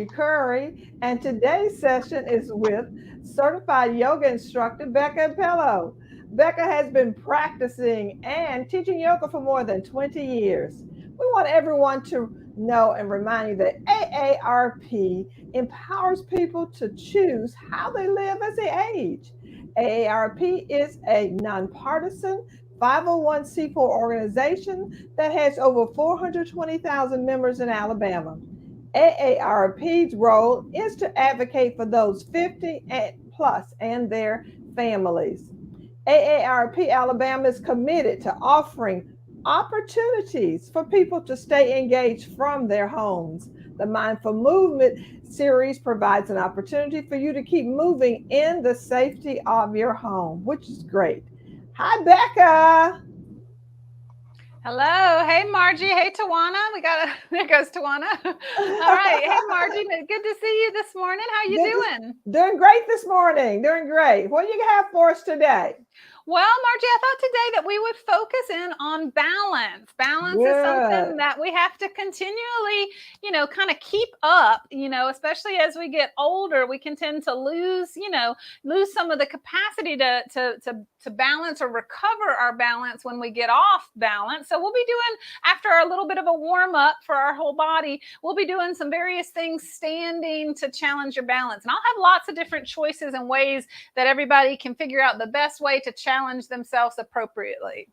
Curry, and today's session is with certified yoga instructor Becca Impello. Becca has been practicing and teaching yoga for more than 20 years. We want everyone to know and remind you that AARP empowers people to choose how they live as they age. AARP is a nonpartisan 501c4 organization that has over 420,000 members in Alabama. AARP's role is to advocate for those 50 and plus and their families. AARP Alabama is committed to offering opportunities for people to stay engaged from their homes. The Mindful Movement series provides an opportunity for you to keep moving in the safety of your home, which is great. Hi, Becca. Hello. Hey, Margie. Hey, Tawana. There goes Tawana. All right. Hey, Margie. Good to see you this morning. How you Good to, doing? doing great this morning. Doing great. What do you have for us today? Well, Margie, I thought today that we would focus in on balance. Balance is something Good. that we have to continually, kind of keep up, especially as we get older, we can tend to lose some of the capacity to balance or recover our balance when we get off balance. So we'll be doing, after a little bit of a warm up for our whole body, we'll be doing some various things standing to challenge your balance. And I'll have lots of different choices and ways that everybody can figure out the best way to challenge themselves appropriately.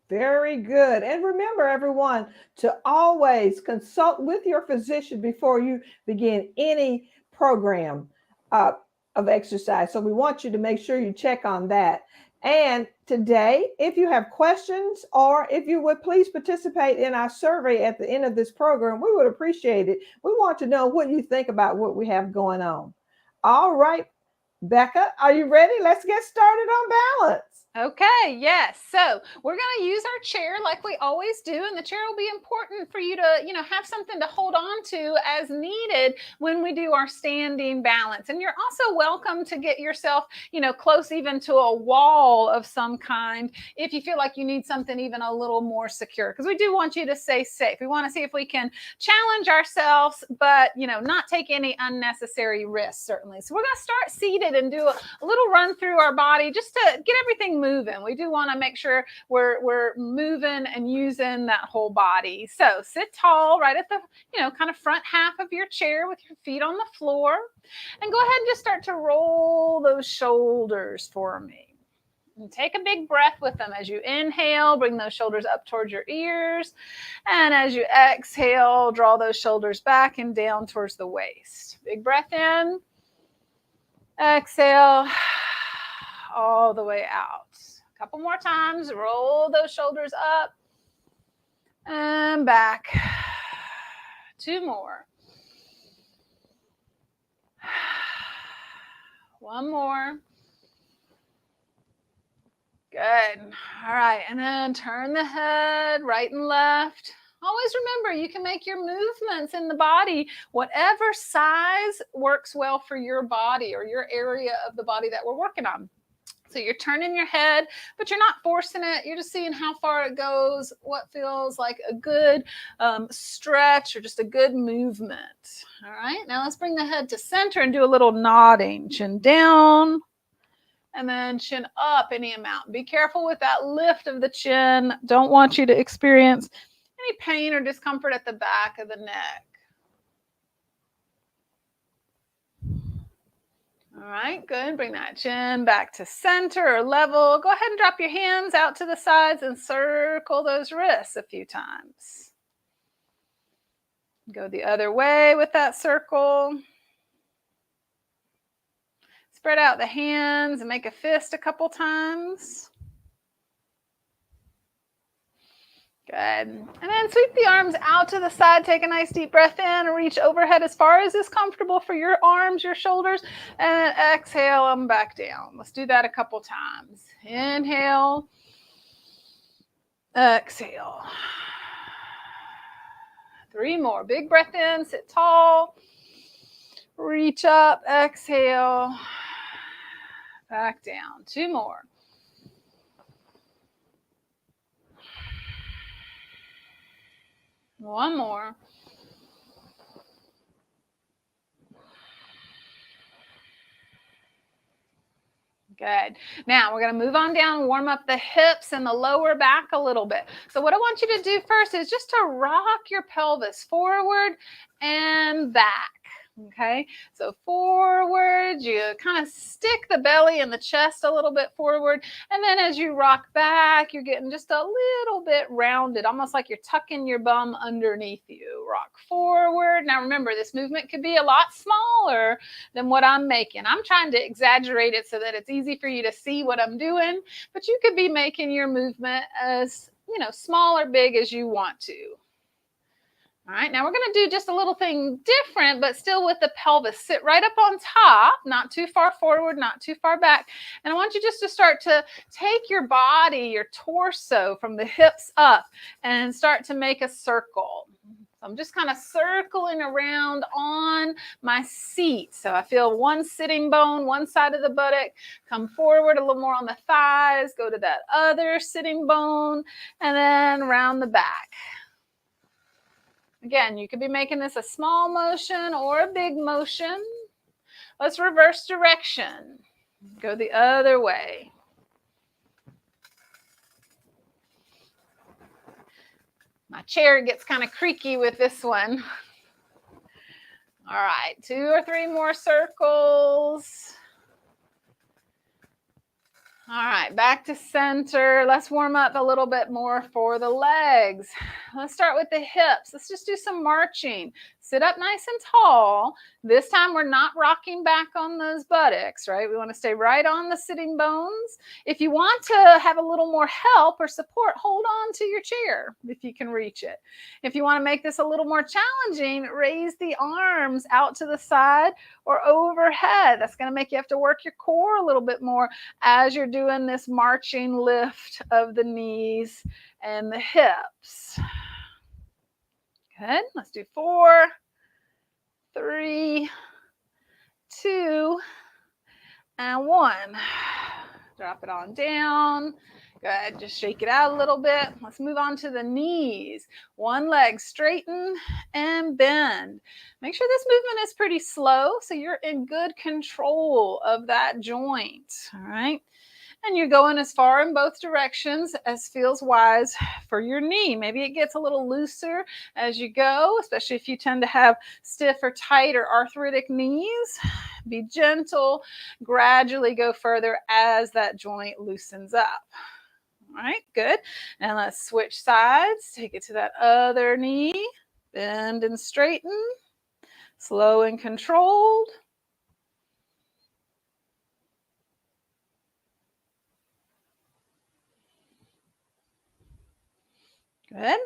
Very good. And remember, everyone, to always consult with your physician before you begin any program uh, of exercise. So we want you to make sure you check on that. And today, if you have questions or if you would please participate in our survey at the end of this program, we would appreciate it. We want to know what you think about what we have going on. All right, Becca, are you ready? Let's get started on balance. Okay, yes. So we're going to use our chair like we always do, and the chair will be important for you to, have something to hold on to as needed when we do our standing balance. And you're also welcome to get yourself, close even to a wall of some kind if you feel like you need something even a little more secure, because we do want you to stay safe. We want to see if we can challenge ourselves, but, not take any unnecessary risks, certainly. So we're going to start seated and do a little run through our body just to get everything moving. We do want to make sure we're moving and using that whole body. So sit tall right at the, kind of front half of your chair with your feet on the floor. And go ahead and just start to roll those shoulders for me. And take a big breath with them. As you inhale, bring those shoulders up towards your ears. And as you exhale, draw those shoulders back and down towards the waist. Big breath in. Exhale all the way out. A couple more times. Roll those shoulders up and back. Two more. One more. Good. All right. And then turn the head right and left. Always remember, you can make your movements in the body whatever size works well for your body or your area of the body that we're working on. So you're turning your head, but you're not forcing it. You're just seeing how far it goes, what feels like a good stretch or just a good movement. All right. Now let's bring the head to center and do a little nodding. Chin down. And then chin up any amount. Be careful with that lift of the chin. Don't want you to experience any pain or discomfort at the back of the neck. All right, good. Bring that chin back to center or level. Go ahead and drop your hands out to the sides and circle those wrists a few times. Go the other way with that circle. Spread out the hands and make a fist a couple times. Good. And then sweep the arms out to the side. Take a nice deep breath in and reach overhead as far as is comfortable for your arms, your shoulders, and then exhale them back down. Let's do that a couple times. Inhale. Exhale. 3 more. Big breath in. Sit tall. Reach up. Exhale. Back down. 2 more. One more. Good. Now we're going to move on down and warm up the hips and the lower back a little bit. So what I want you to do first is just to rock your pelvis forward and back. Okay, so forward, you kind of stick the belly and the chest a little bit forward. And then as you rock back, you're getting just a little bit rounded, almost like you're tucking your bum underneath you. Rock forward. Now remember, this movement could be a lot smaller than what I'm making. I'm trying to exaggerate it so that it's easy for you to see what I'm doing, but you could be making your movement as, small or big as you want to. All right, now we're going to do just a little thing different, but still with the pelvis. Sit right up on top, not too far forward, not too far back. And I want you just to start to take your body, your torso from the hips up and start to make a circle. So I'm just kind of circling around on my seat. So I feel one sitting bone, one side of the buttock, come forward a little more on the thighs, go to that other sitting bone, and then around the back. Again, you could be making this a small motion or a big motion. Let's reverse direction. Go the other way. My chair gets kind of creaky with this one. All right, 2 or 3 more circles. All right, back to center. Let's warm up a little bit more for the legs. Let's start with the hips. Let's just do some marching. Sit up nice and tall. This time we're not rocking back on those buttocks, right? We want to stay right on the sitting bones. If you want to have a little more help or support, hold on to your chair if you can reach it. If you want to make this a little more challenging, raise the arms out to the side or overhead. That's going to make you have to work your core a little bit more as you're doing this marching lift of the knees and the hips. Good. Let's do 4, 3, 2, and 1. Drop it on down. Good. Just shake it out a little bit. Let's move on to the knees. One leg straighten and bend. Make sure this movement is pretty slow so you're in good control of that joint. All right. And you're going as far in both directions as feels wise for your knee. Maybe it gets a little looser as you go, especially if you tend to have stiff or tight or arthritic knees. Be gentle, gradually go further as that joint loosens up. All right, good. And let's switch sides. Take it to that other knee. Bend and straighten. Slow and controlled. Good.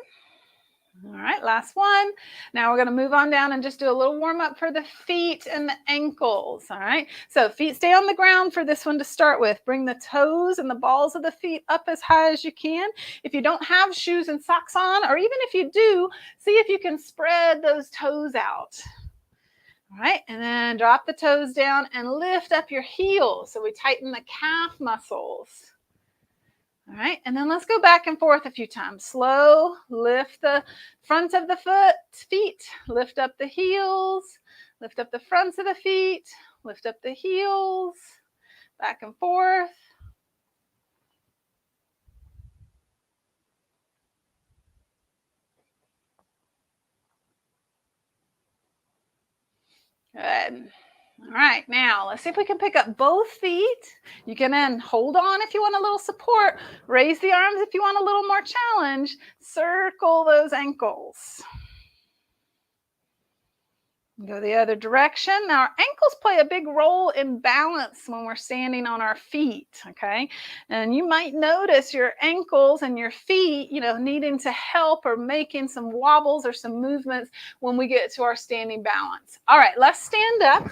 All right, last one. Now we're going to move on down and just do a little warm up for the feet and the ankles. All right, so feet stay on the ground for this one to start with. Bring the toes and the balls of the feet up as high as you can. If you don't have shoes and socks on, or even if you do, see if you can spread those toes out. All right, and then drop the toes down and lift up your heels. So we tighten the calf muscles. All right, and then let's go back and forth a few times. Slow, lift the front of the feet, lift up the heels, lift up the fronts of the feet, lift up the heels, back and forth. Good. All right, now let's see if we can pick up both feet. You can then hold on if you want a little support. Raise the arms if you want a little more challenge. Circle those ankles. Go the other direction. Now, our ankles play a big role in balance when we're standing on our feet, okay? And you might notice your ankles and your feet, needing to help or making some wobbles or some movements when we get to our standing balance. All right, let's stand up.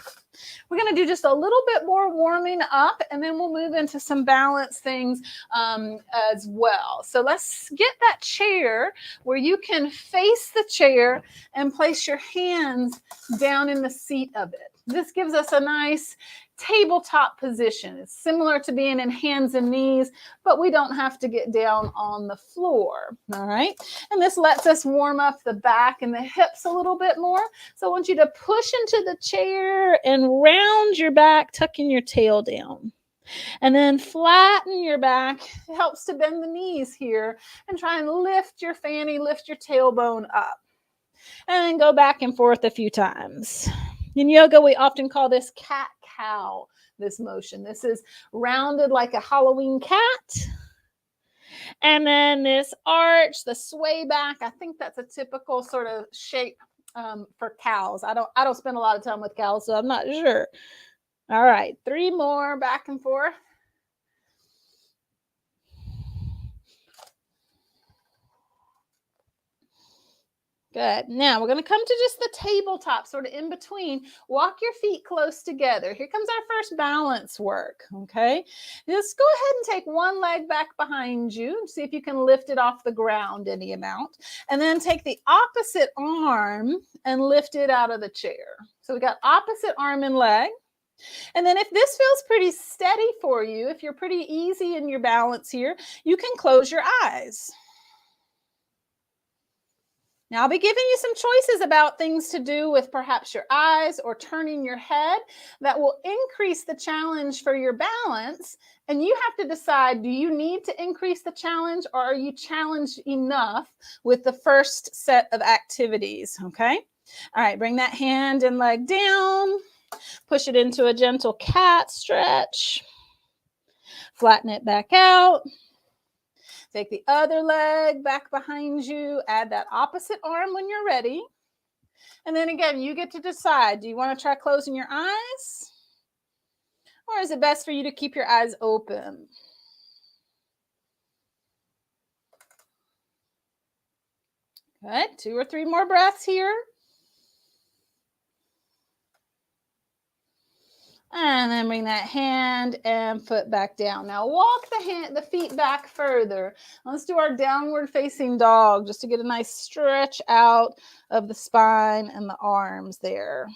We're going to do just a little bit more warming up, and then we'll move into some balance things as well. So let's get that chair where you can face the chair and place your hands down in the seat of it. This gives us a nice tabletop position. It's similar to being in hands and knees, but we don't have to get down on the floor. All right. And this lets us warm up the back and the hips a little bit more. So I want you to push into the chair and round your back, tucking your tail down. And then flatten your back. It helps to bend the knees here and try and lift your fanny, lift your tailbone up. And then go back and forth a few times. In yoga, we often call this cat-cow, this motion. This is rounded like a Halloween cat. And then this arch, the sway back, I think that's a typical sort of shape for cows. I don't spend a lot of time with cows, so I'm not sure. All right, 3 more back and forth. Good. Now we're going to come to just the tabletop, sort of in between. Walk your feet close together. Here comes our first balance work. Okay. Just go ahead and take one leg back behind you and see if you can lift it off the ground any amount. And then take the opposite arm and lift it out of the chair. So we got opposite arm and leg. And then if this feels pretty steady for you, if you're pretty easy in your balance here, you can close your eyes. Now, I'll be giving you some choices about things to do with perhaps your eyes or turning your head that will increase the challenge for your balance. And you have to decide, do you need to increase the challenge or are you challenged enough with the first set of activities? Okay. All right. Bring that hand and leg down. Push it into a gentle cat stretch. Flatten it back out. Take the other leg back behind you. Add that opposite arm when you're ready. And then again, you get to decide, do you want to try closing your eyes? Or is it best for you to keep your eyes open? Good. 2 or 3 more breaths here. And then bring that hand and foot back down. Now walk the feet back further. Let's do our downward facing dog just to get a nice stretch out of the spine and the arms there.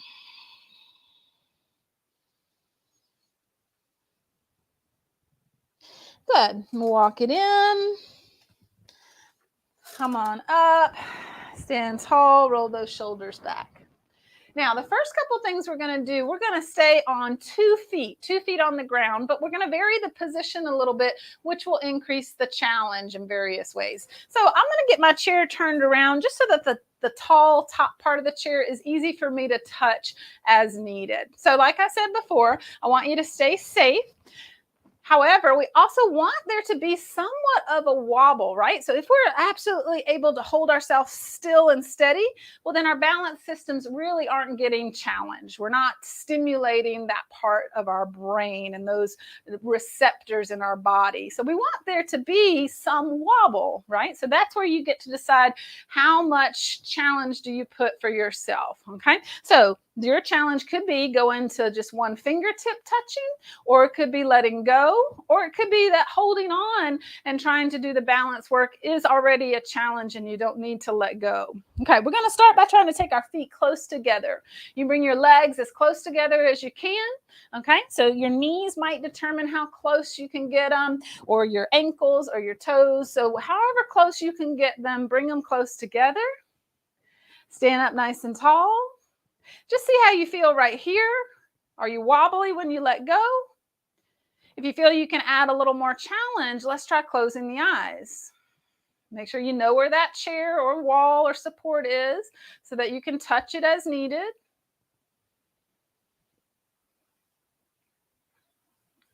Good. Walk it in. Come on up. Stand tall. Roll those shoulders back. Now, the first couple things we're going to do, we're going to stay on 2 feet on the ground, but we're going to vary the position a little bit, which will increase the challenge in various ways. So I'm going to get my chair turned around just so that the tall top part of the chair is easy for me to touch as needed. So like I said before, I want you to stay safe. However, we also want there to be somewhat of a wobble, right? So if we're absolutely able to hold ourselves still and steady, well, then our balance systems really aren't getting challenged. We're not stimulating that part of our brain and those receptors in our body. So we want there to be some wobble, right? So that's where you get to decide how much challenge do you put for yourself, okay? So your challenge could be going to just one fingertip touching, or it could be letting go, or it could be that holding on and trying to do the balance work is already a challenge and you don't need to let go. Okay, we're going to start by trying to take our feet close together. You bring your legs as close together as you can. Okay, so your knees might determine how close you can get them, or your ankles or your toes. So however close you can get them, bring them close together. Stand up nice and tall. Just see how you feel right here. Are you wobbly when you let go? If you feel you can add a little more challenge, let's try closing the eyes. Make sure you know where that chair or wall or support is so that you can touch it as needed.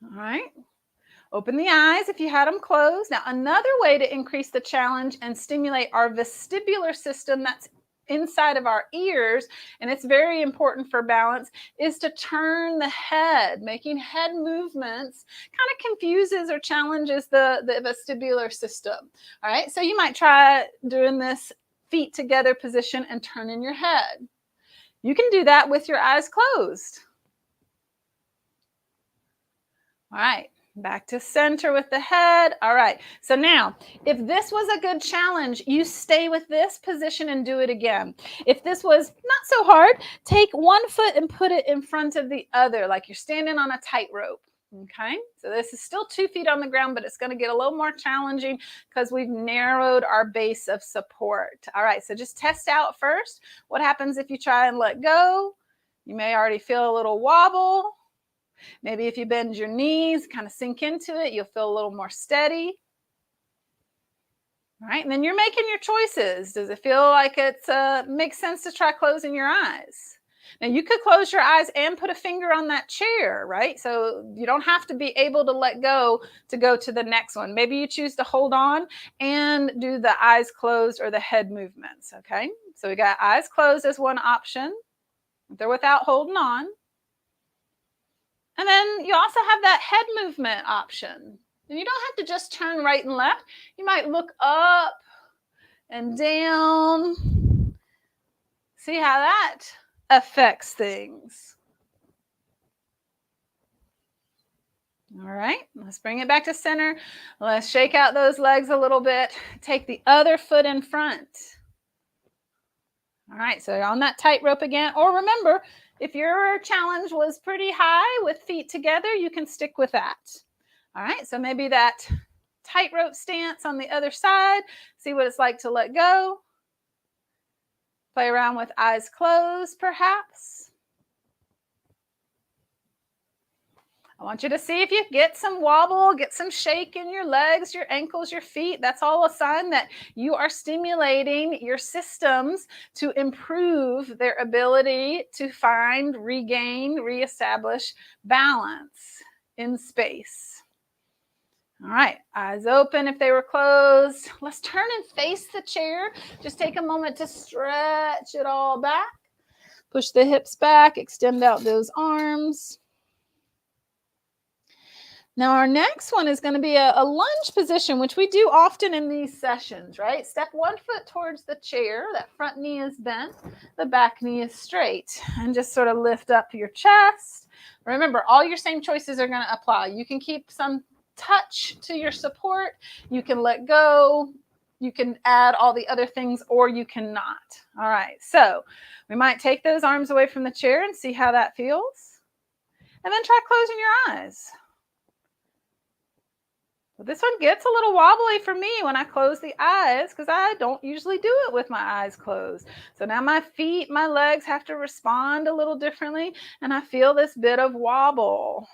All right. Open the eyes if you had them closed. Now, another way to increase the challenge and stimulate our vestibular system that's inside of our ears, and it's very important for balance, is to turn the head. Making head movements kind of confuses or challenges the vestibular system. All right, so you might try doing this feet together position and turning your head. You can do that with your eyes closed. All right. Back to center with the head. All right. So now, if this was a good challenge, you stay with this position and do it again. If this was not so hard, take one foot and put it in front of the other, like you're standing on a tightrope. Okay. So this is still 2 feet on the ground, but it's going to get a little more challenging because we've narrowed our base of support. All right. So just test out first. What happens if you try and let go? You may already feel a little wobble. Maybe if you bend your knees, kind of sink into it, you'll feel a little more steady. All right, and then you're making your choices. Does it feel like it makes sense to try closing your eyes? Now you could close your eyes and put a finger on that chair, right? So you don't have to be able to let go to the next one. Maybe you choose to hold on and do the eyes closed or the head movements, okay? So we got eyes closed as one option. They're without holding on. And then you also have that head movement option. And you don't have to just turn right and left. You might look up and down. See how that affects things. All right, let's bring it back to center. Let's shake out those legs a little bit. Take the other foot in front. All right, so you're on that tightrope again. Or remember, if your challenge was pretty high with feet together, you can stick with that. All right, so maybe that tightrope stance on the other side. See what it's like to let go. Play around with eyes closed, perhaps. I want you to see if you get some wobble, get some shake in your legs, your ankles, your feet. That's all a sign that you are stimulating your systems to improve their ability to find, regain, reestablish balance in space. All right, eyes open if they were closed. Let's turn and face the chair. Just take a moment to stretch it all back. Push the hips back, extend out those arms. Now our next one is going to be a lunge position, which we do often in these sessions, right? Step one foot towards the chair. That front knee is bent. The back knee is straight. And just sort of lift up your chest. Remember, all your same choices are going to apply. You can keep some touch to your support. You can let go. You can add all the other things, or you cannot. All right, so we might take those arms away from the chair and see how that feels. And then try closing your eyes. But this one gets a little wobbly for me when I close the eyes because I don't usually do it with my eyes closed. So now my feet, my legs have to respond a little differently, and I feel this bit of wobble.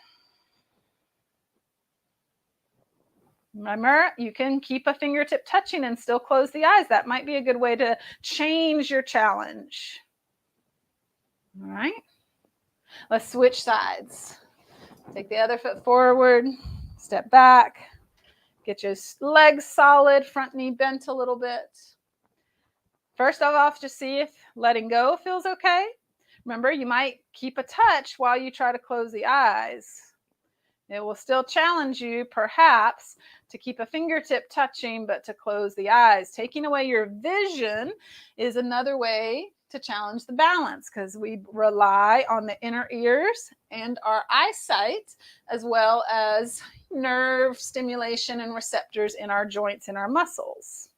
Remember, you can keep a fingertip touching and still close the eyes. That might be a good way to change your challenge. All right. Let's switch sides. Take the other foot forward, step back. Get your legs solid, front knee bent a little bit. First off, just see if letting go feels okay. Remember, you might keep a touch while you try to close the eyes. It will still challenge you, perhaps, to keep a fingertip touching, but to close the eyes. Taking away your vision is another way to challenge the balance because we rely on the inner ears and our eyesight, as well as nerve stimulation and receptors in our joints and our muscles.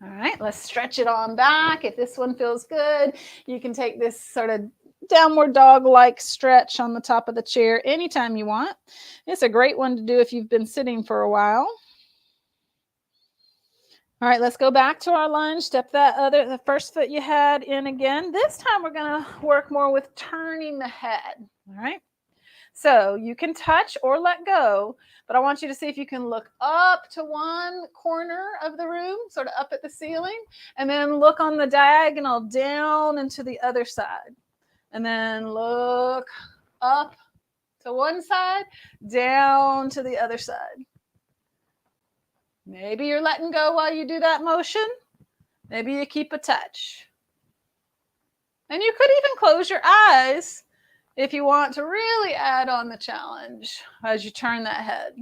All right, let's stretch it on back. If this one feels good, you can take this sort of downward dog-like stretch on the top of the chair anytime you want. It's a great one to do if you've been sitting for a while. All right, let's go back to our lunge. Step the first foot you had in again. This time we're going to work more with turning the head. All right. So you can touch or let go, but I want you to see if you can look up to one corner of the room, sort of up at the ceiling, and then look on the diagonal down into the other side. And then look up to one side, down to the other side. Maybe you're letting go while you do that motion. Maybe you keep a touch. And you could even close your eyes if you want to really add on the challenge as you turn that head.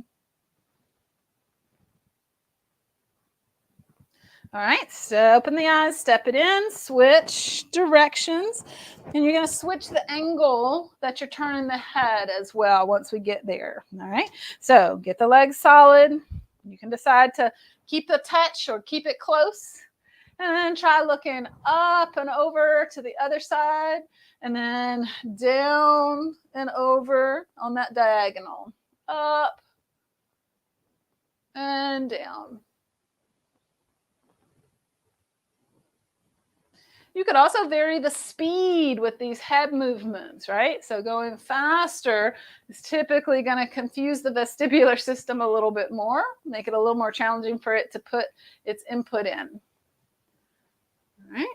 All right, so open the eyes, step it in, switch directions, and you're going to switch the angle that you're turning the head as well once we get there. All right, so get the legs solid. You can decide to keep the touch or keep it close, and then try looking up and over to the other side, and then down and over on that diagonal, up and down. You could also vary the speed with these head movements, right? So going faster is typically going to confuse the vestibular system a little bit more, make it a little more challenging for it to put its input in. All right.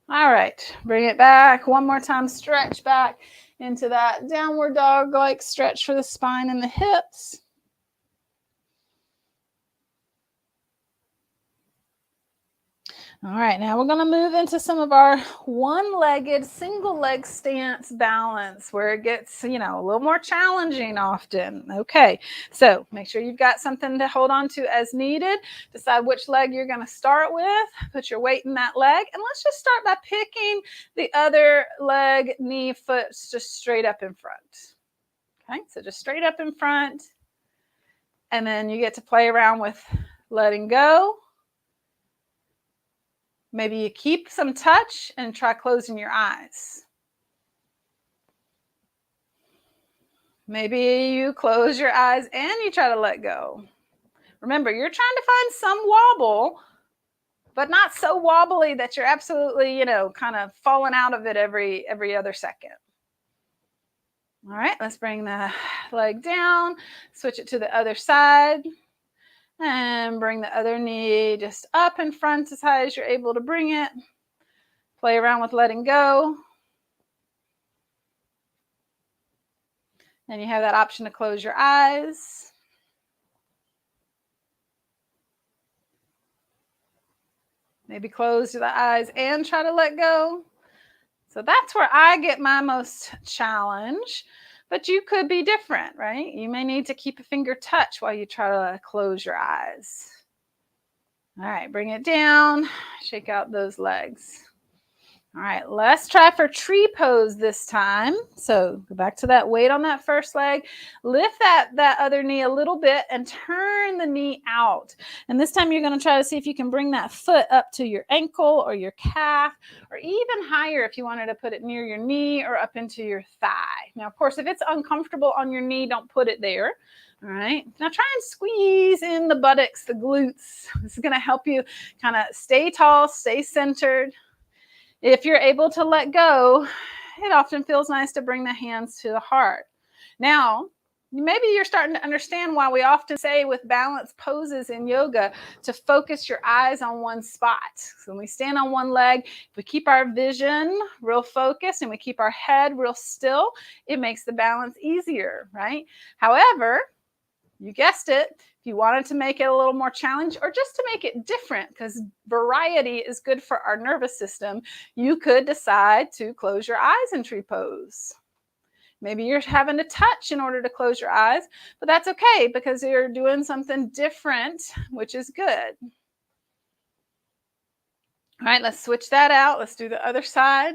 All right, bring it back. One more time, stretch back into that downward dog-like stretch for the spine and the hips. All right, now we're going to move into some of our one-legged, single-leg stance balance where it gets, a little more challenging often. Okay, so make sure you've got something to hold on to as needed. Decide which leg you're going to start with. Put your weight in that leg, and let's just start by picking the other leg, knee, foot just straight up in front. Okay, so just straight up in front, and then you get to play around with letting go. Maybe you keep some touch and try closing your eyes. Maybe you close your eyes and you try to let go. Remember, you're trying to find some wobble, but not so wobbly that you're absolutely, kind of falling out of it every other second. All right, let's bring the leg down, switch it to the other side, and bring the other knee just up in front as high as you're able to bring it. Play around with letting go. And you have that option to close your eyes. Maybe close the eyes and try to let go. So that's where I get my most challenge. But you could be different, right? You may need to keep a finger touch while you try to close your eyes. All right, bring it down. Shake out those legs. All right, let's try for tree pose this time. So go back to that weight on that first leg. Lift that other knee a little bit and turn the knee out. And this time you're going to try to see if you can bring that foot up to your ankle or your calf, or even higher if you wanted to put it near your knee or up into your thigh. Now, of course, if it's uncomfortable on your knee, don't put it there. All right, now try and squeeze in the buttocks, the glutes. This is going to help you kind of stay tall, stay centered. If you're able to let go, it often feels nice to bring the hands to the heart. Now, maybe you're starting to understand why we often say with balance poses in yoga to focus your eyes on one spot. So when we stand on one leg, if we keep our vision real focused and we keep our head real still, it makes the balance easier, right? However, you guessed it, if you wanted to make it a little more challenging or just to make it different, because variety is good for our nervous system, you could decide to close your eyes in tree pose. Maybe you're having to touch in order to close your eyes, but that's okay because you're doing something different, which is good. All right, let's switch that out. Let's do the other side.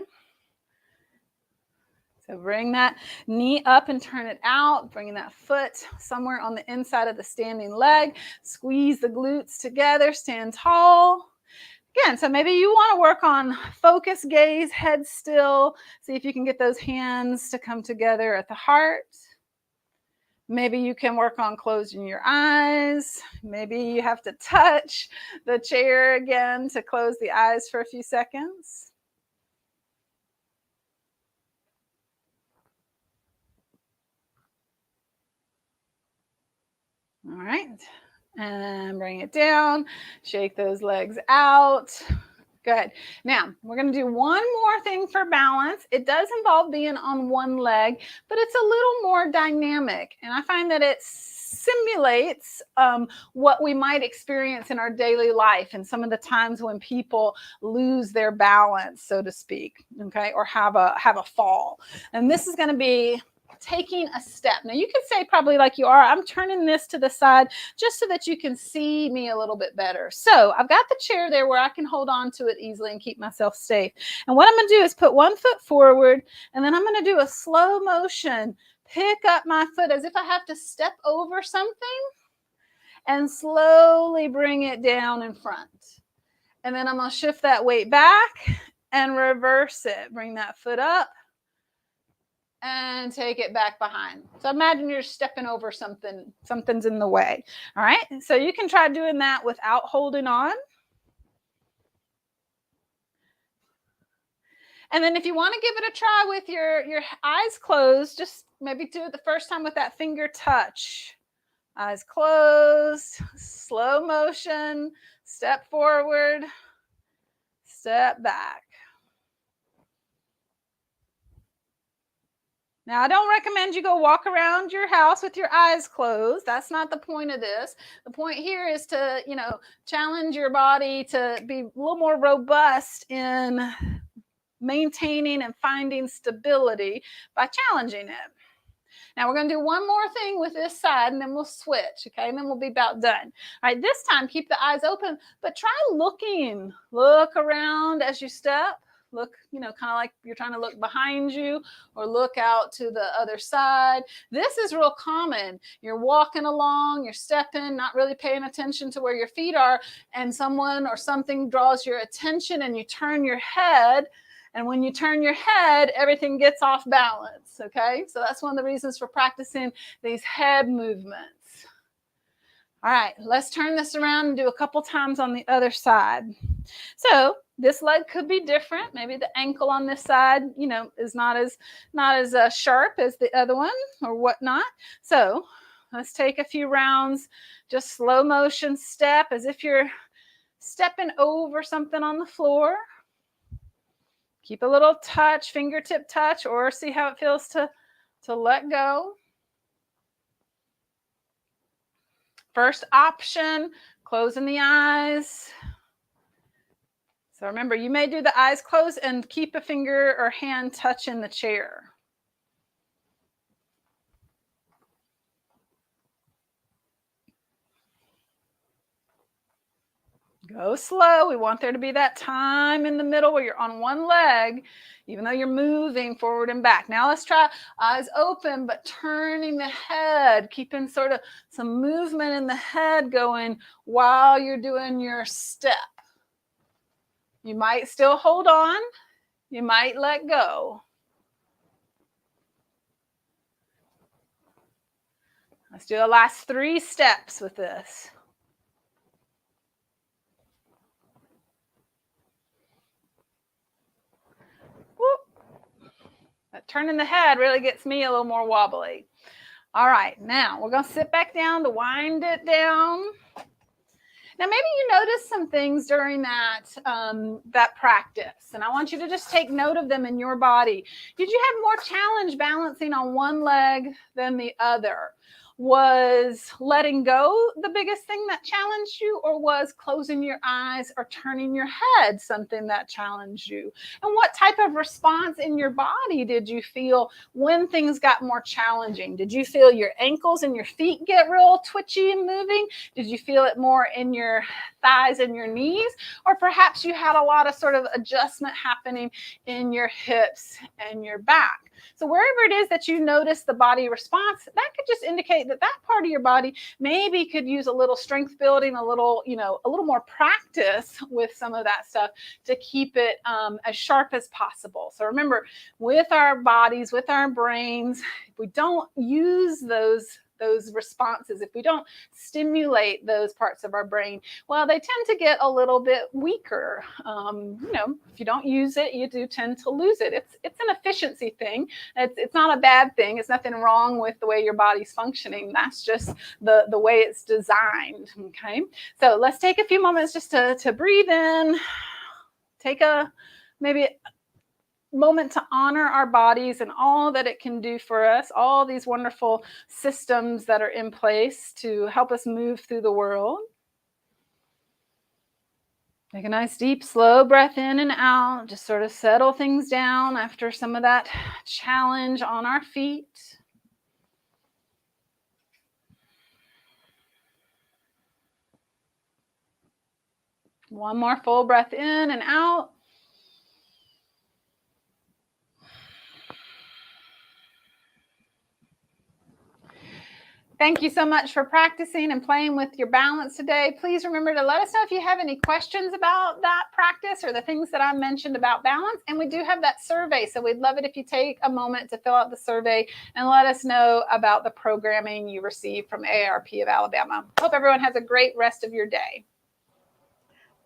So bring that knee up and turn it out, bringing that foot somewhere on the inside of the standing leg. Squeeze the glutes together, stand tall. Again, so maybe you want to work on focus, gaze, head still. See if you can get those hands to come together at the heart. Maybe you can work on closing your eyes. Maybe you have to touch the chair again to close the eyes for a few seconds. All right, and bring it down, shake those legs out. Good. Now, we're going to do one more thing for balance. It does involve being on one leg, but it's a little more dynamic. And I find that it simulates what we might experience in our daily life and some of the times when people lose their balance, so to speak, okay, or have a fall. And this is going to be taking a step. Now you can say probably like you are, I'm turning this to the side just so that you can see me a little bit better. So I've got the chair there where I can hold on to it easily and keep myself safe. And what I'm going to do is put one foot forward, and then I'm going to do a slow motion, pick up my foot as if I have to step over something and slowly bring it down in front. And then I'm going to shift that weight back and reverse it. Bring that foot up and take it back behind. So imagine you're stepping over something, something's in the way. All right, so you can try doing that without holding on. And then if you want to give it a try with your eyes closed, just maybe do it the first time with that finger touch. Eyes closed, slow motion, step forward, step back. Now, I don't recommend you go walk around your house with your eyes closed. That's not the point of this. The point here is to, challenge your body to be a little more robust in maintaining and finding stability by challenging it. Now we're going to do one more thing with this side and then we'll switch, okay? And then we'll be about done. All right, this time keep the eyes open, but try looking. Look around as you step. Look, kind of like you're trying to look behind you or look out to the other side. This is real common. You're walking along, you're stepping, not really paying attention to where your feet are, and someone or something draws your attention and you turn your head. And when you turn your head, everything gets off balance, okay? So that's one of the reasons for practicing these head movements. All right, let's turn this around and do a couple times on the other side. So this leg could be different. Maybe the ankle on this side, is not as sharp as the other one or whatnot. So let's take a few rounds, just slow motion step as if you're stepping over something on the floor. Keep a little touch, fingertip touch, or see how it feels to let go. First option, closing the eyes. So remember, you may do the eyes closed and keep a finger or hand touching the chair. Go slow. We want there to be that time in the middle where you're on one leg, even though you're moving forward and back. Now let's try eyes open, but turning the head, keeping sort of some movement in the head going while you're doing your step. You might still hold on. You might let go. Let's do the last 3 steps with this. That turning the head really gets me a little more wobbly. All right, now we're going to sit back down to wind it down. Now, maybe you noticed some things during that practice, and I want you to just take note of them in your body. Did you have more challenge balancing on one leg than the other? Was letting go the biggest thing that challenged you, or was closing your eyes or turning your head something that challenged you? And what type of response in your body did you feel when things got more challenging? Did you feel your ankles and your feet get real twitchy and moving? Did you feel it more in your thighs and your knees? Or perhaps you had a lot of sort of adjustment happening in your hips and your back. So wherever it is that you notice the body response, that could just indicate that part of your body maybe could use a little strength building, a little more practice with some of that stuff to keep it as sharp as possible. So remember, with our bodies, with our brains, if we don't use those responses, if we don't stimulate those parts of our brain, well, they tend to get a little bit weaker. If you don't use it, you do tend to lose it. It's an efficiency thing. It's not a bad thing. It's nothing wrong with the way your body's functioning. That's just the way it's designed. Okay. So let's take a few moments just to breathe in. Take maybe moment to honor our bodies and all that it can do for us, all these wonderful systems that are in place to help us move through the world. Take a nice deep, slow breath in and out. Just sort of settle things down after some of that challenge on our feet. One more full breath in and out. Thank you so much for practicing and playing with your balance today. Please remember to let us know if you have any questions about that practice or the things that I mentioned about balance. And we do have that survey, so we'd love it if you take a moment to fill out the survey and let us know about the programming you received from AARP of Alabama. Hope everyone has a great rest of your day.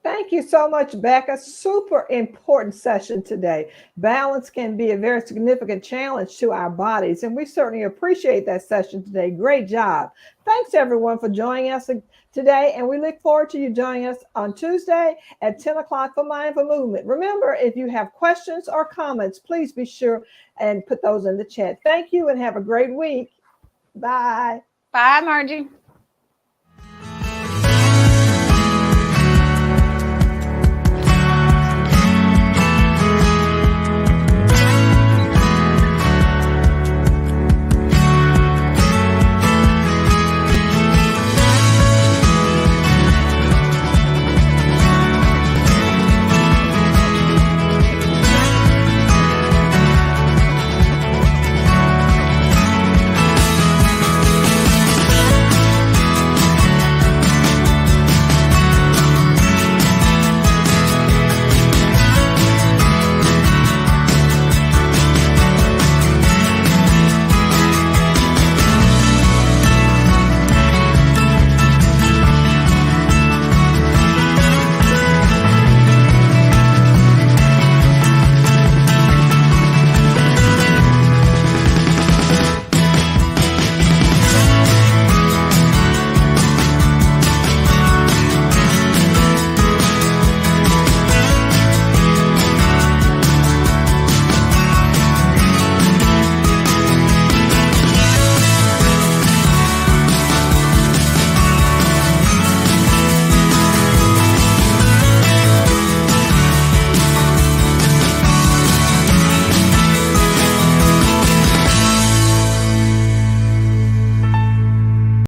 Thank you so much, Becca. Super important session today. Balance can be a very significant challenge to our bodies, and we certainly appreciate that session today. Great job. Thanks, everyone, for joining us today, and we look forward to you joining us on Tuesday at 10 o'clock for Mindful Movement. Remember, if you have questions or comments, please be sure and put those in the chat. Thank you, and have a great week. Bye. Bye, Margie.